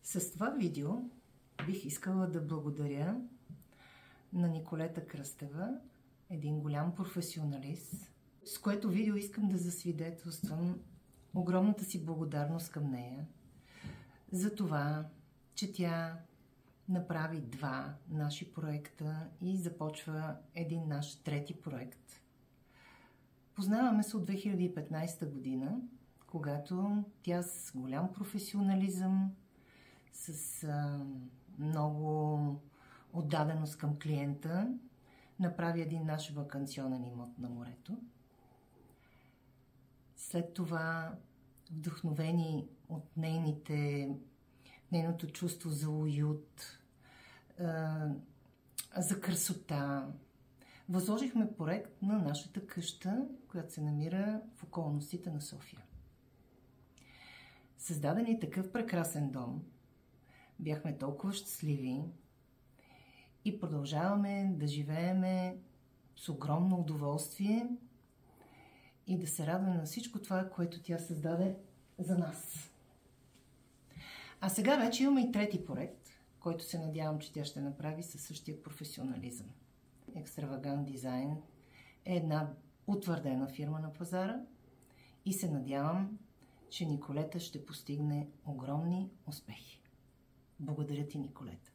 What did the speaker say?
С това видео бих искала да благодаря на Николета Кръстева, един голям професионалист, с което видео искам да засвидетелствам огромната си благодарност към нея за това, че тя направи 2 наши проекта и започва един наш 3 проект. Познаваме се от 2015 година, когато тя с голям професионализъм, с много отдаденост към клиента, направи един наш ваканционен имот на морето. След това, вдъхновени от нейното чувство за уют, за красота, възложихме проект на нашата къща, която се намира в околностите на София. Създаден такъв прекрасен дом, бяхме толкова щастливи и продължаваме да живееме с огромно удоволствие и да се радваме на всичко това, което тя създаде за нас. А сега вече имаме и 3 проект, който се надявам, че тя ще направи със същия професионализъм. Екстравагант Дизайн е една утвърдена фирма на пазара и се надявам, че Николета ще постигне огромни успехи. Благодаря ти, Николета.